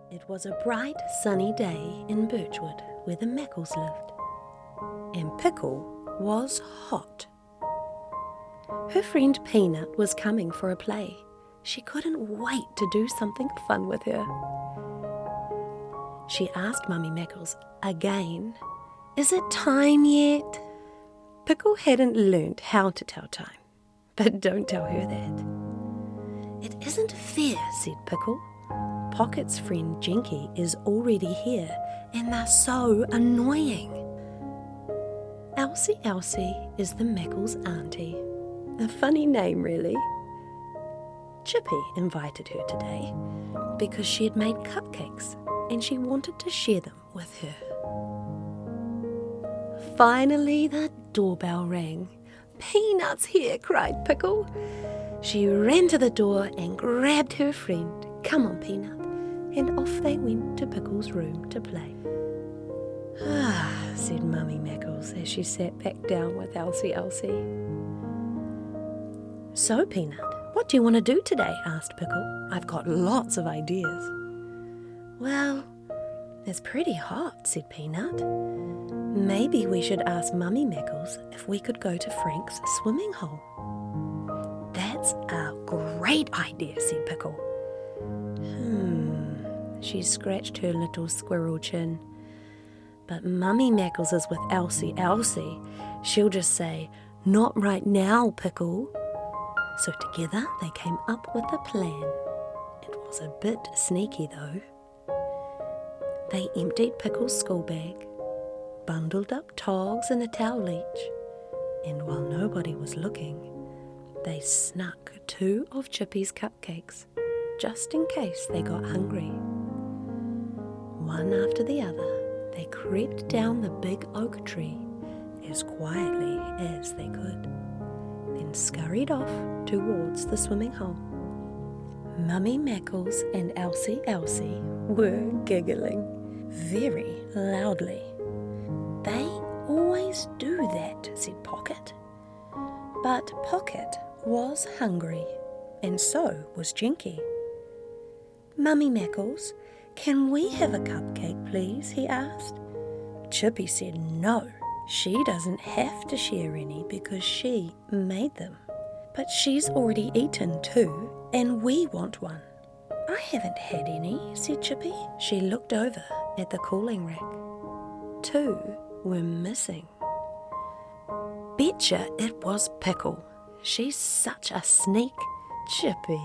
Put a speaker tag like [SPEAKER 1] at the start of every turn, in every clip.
[SPEAKER 1] It was a bright, sunny day in Birchwood where the Mackles lived, and Pickle was hot. Her friend Peanut was coming for a play. She couldn't wait to do something fun with her. She asked Mummy Mackles again, "Is it time yet?" Pickle hadn't learned how to tell time, but don't tell her that. "It isn't fair," said Pickle. "Pocket's friend Jinky is already here, and they're so annoying." Elsie Elsie is the Mackles' aunty. A funny name, really. Chippy invited her today because she had made cupcakes and she wanted to share them with her. Finally, the doorbell rang. "Peanut's here," cried Pickle. She ran to the door and grabbed her friend. "Come on, Peanut." And off they went to Pickle's room to play. "Ah," said Mummy Mackles as she sat back down with Elsie Elsie. "So, Peanut, what do you want to do today?" asked Pickle. "I've got lots of ideas." "Well, it's pretty hot," said Peanut. "Maybe we should ask Mummy Mackles if we could go to Frank's swimming hole." "That's a great idea," said Pickle. She scratched her little squirrel chin. "But Mummy Mackles is with Elsie Elsie. She'll just say, 'Not right now, Pickle.'" So together they came up with a plan. It was a bit sneaky though. They emptied Pickle's school bag, bundled up togs and a towel each, and while nobody was looking, they snuck 2 of Chippy's cupcakes, just in case they got hungry. One after the other, they crept down the big oak tree as quietly as they could, then scurried off towards the swimming hole. Mummy Mackles and Elsie Elsie were giggling very loudly. "They always do that," said Pocket. But Pocket was hungry, and so was Jinky. "Mummy Mackles, can we have a cupcake, please?" he asked. Chippy said no, she doesn't have to share any because she made them. "But she's already eaten 2, and we want one." "I haven't had any," said Chippy. She looked over at the cooling rack. 2 were missing. "Betcha it was Pickle. She's such a sneak." "Chippy,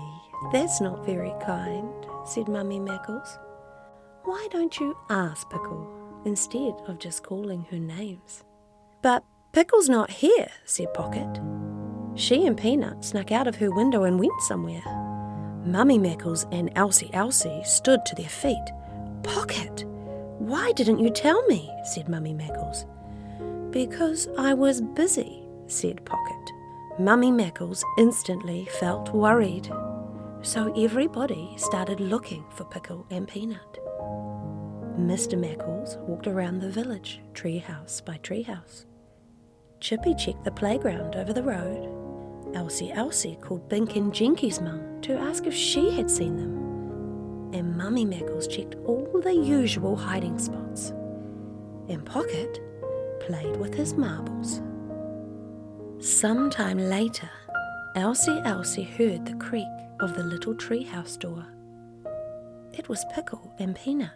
[SPEAKER 1] that's not very kind," said Mummy Mackles. "Why don't you ask Pickle instead of just calling her names?" "But Pickle's not here," said Pocket. "She and Peanut snuck out of her window and went somewhere." Mummy Mackles and Elsie Elsie stood to their feet. "Pocket, why didn't you tell me?" said Mummy Mackles. "Because I was busy," said Pocket. Mummy Mackles instantly felt worried, so everybody started looking for Pickle and Peanut. Mr. Mackles walked around the village, treehouse by treehouse. Chippy checked the playground over the road. Elsie Elsie called Bink and Jinky's mum to ask if she had seen them. And Mummy Mackles checked all the usual hiding spots. And Pocket played with his marbles. Sometime later, Elsie Elsie heard the creak of the little treehouse door. It was Pickle and Peanut.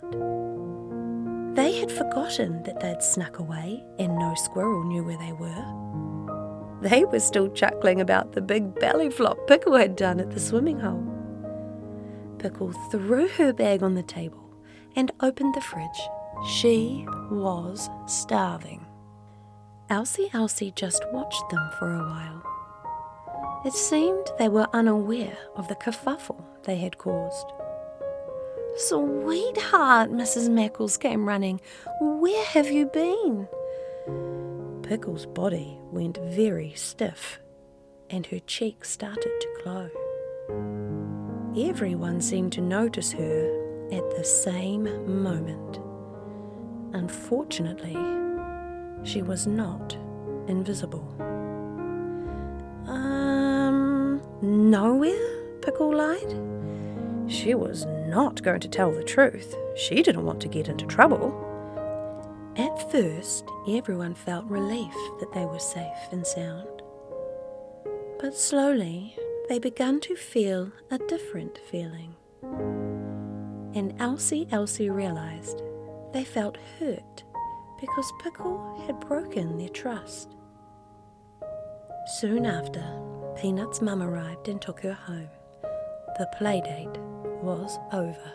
[SPEAKER 1] They had forgotten that they'd snuck away and no squirrel knew where they were. They were still chuckling about the big belly flop Pickle had done at the swimming hole. Pickle threw her bag on the table and opened the fridge. She was starving. Elsie Elsie just watched them for a while. It seemed they were unaware of the kerfuffle they had caused. "Sweetheart," Mrs. Mackles came running. "Where have you been?" Pickle's body went very stiff, and her cheeks started to glow. Everyone seemed to notice her at the same moment. Unfortunately, she was not invisible. Nowhere?" Pickle lied. She was not going to tell the truth. She didn't want to get into trouble. At first, everyone felt relief that they were safe and sound. But slowly, they began to feel a different feeling. And Elsie Elsie realized they felt hurt because Pickle had broken their trust. Soon after, Peanut's mum arrived and took her home. The playdate was over.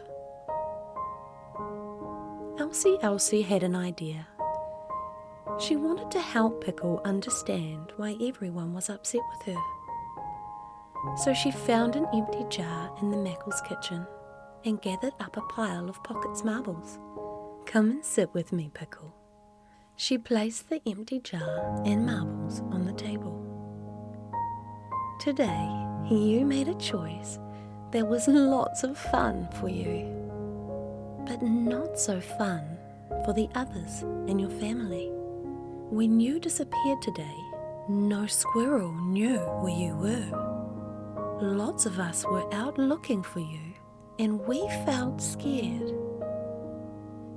[SPEAKER 1] Elsie Elsie had an idea. She wanted to help Pickle understand why everyone was upset with her. So she found an empty jar in the Mackles kitchen and gathered up a pile of Pocket's marbles. "Come and sit with me, Pickle." She placed the empty jar and marbles on the table. "Today, you made a choice that was lots of fun for you, but not so fun for the others in your family. When you disappeared today, no squirrel knew where you were. Lots of us were out looking for you, and we felt scared.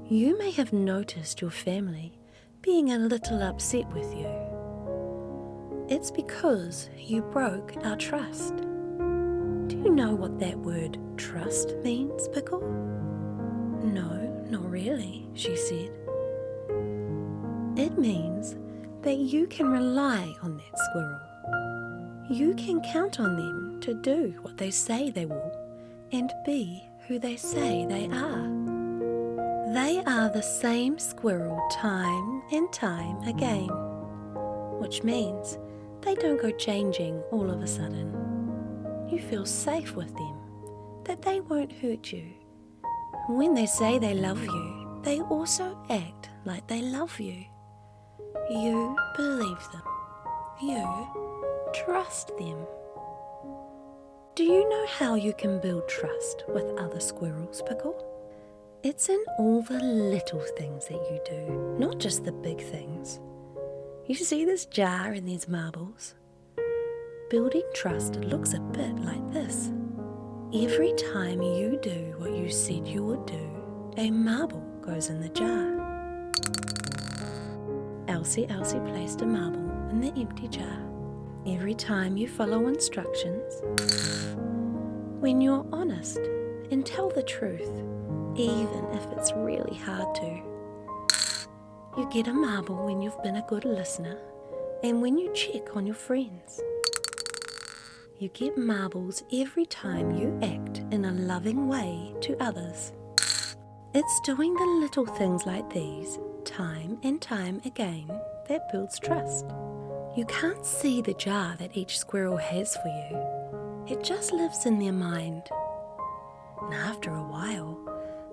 [SPEAKER 1] You may have noticed your family being a little upset with you. It's because you broke our trust. Do you know what that word trust means, Pickle?" "No, not really," she said. "It means that you can rely on that squirrel. You can count on them to do what they say they will and be who they say they are. They are the same squirrel time and time again, which means they don't go changing all of a sudden. You feel safe with them, that they won't hurt you. When they say they love you, they also act like they love you. You believe them. You trust them." Do you know how you can build trust with other squirrels, Pickle? It's in all the little things that you do, not just the big things. You see this jar and these marbles? Building trust looks a bit like this. Every time you do what you said you would do, a marble goes in the jar. Elsie Elsie placed a marble in the empty jar. Every time you follow instructions, when you're honest and tell the truth, even if it's really hard to, you get a marble when you've been a good listener and when you check on your friends. You get marbles every time you act in a loving way to others. It's doing the little things like these, time and time again, that builds trust. You can't see the jar that each squirrel has for you. It just lives in their mind. And after a while,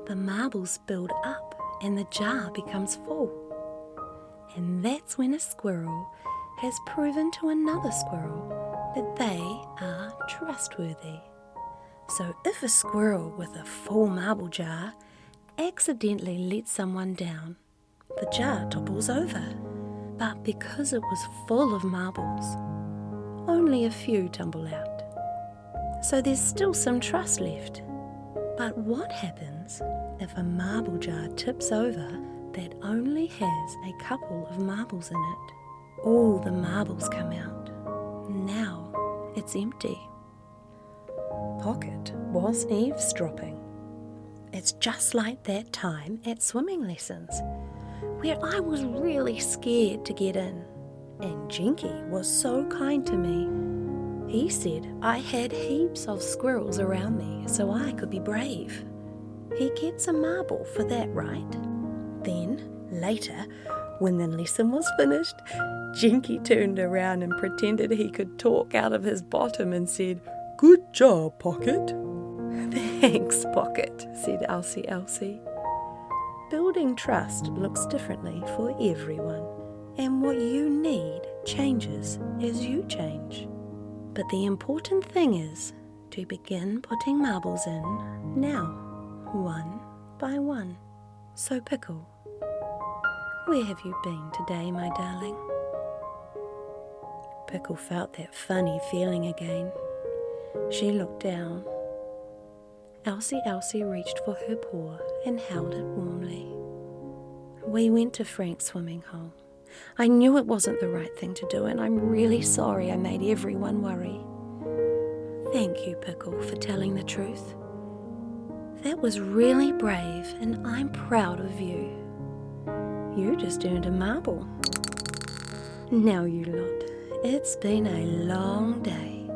[SPEAKER 1] the marbles build up and the jar becomes full. And that's when a squirrel has proven to another squirrel that they are trustworthy. So if a squirrel with a full marble jar accidentally lets someone down, the jar topples over. But because it was full of marbles, only a few tumble out. So there's still some trust left. But what happens if a marble jar tips over that only has a couple of marbles in it? All the marbles come out. Now it's empty. Pocket was eavesdropping. It's just like that time at swimming lessons, where I was really scared to get in, and Jinky was so kind to me. He said I had heaps of squirrels around me so I could be brave. He gets a marble for that, right? Then, later, when the lesson was finished, Jinky turned around and pretended he could talk out of his bottom and said, "Good job, Pocket." "Thanks, Pocket," said Elsie Elsie. Building trust looks differently for everyone, and what you need changes as you change. But the important thing is to begin putting marbles in now, one by one. So Pickle, where have you been today, my darling? Pickle felt that funny feeling again. She looked down. Elsie Elsie reached for her paw and held it warmly. We went to Frank's swimming hole. I knew it wasn't the right thing to do, and I'm really sorry I made everyone worry. Thank you, Pickle, for telling the truth. That was really brave, and I'm proud of you. You just earned a marble. Now, you lot, it's been a long day,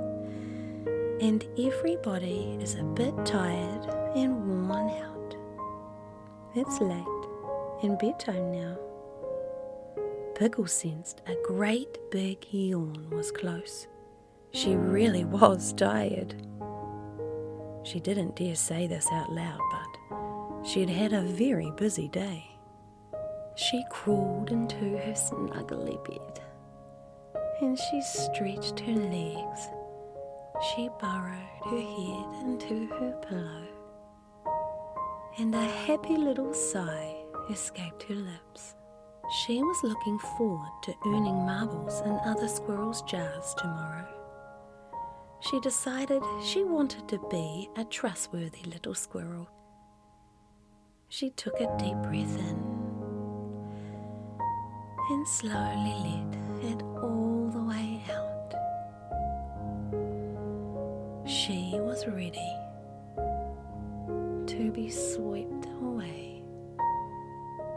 [SPEAKER 1] and everybody is a bit tired and worn out. It's late and bedtime now. Pickle sensed a great big yawn was close. She really was tired. She didn't dare say this out loud, but she'd had a very busy day. She crawled into her snuggly bed, and she stretched her legs. She burrowed her head into her pillow, and a happy little sigh escaped her lips. She was looking forward to earning marbles in other squirrels' jars tomorrow. She decided she wanted to be a trustworthy little squirrel. She took a deep breath in and slowly let it all the way out. She was ready to be swept away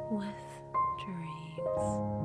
[SPEAKER 1] with dreams.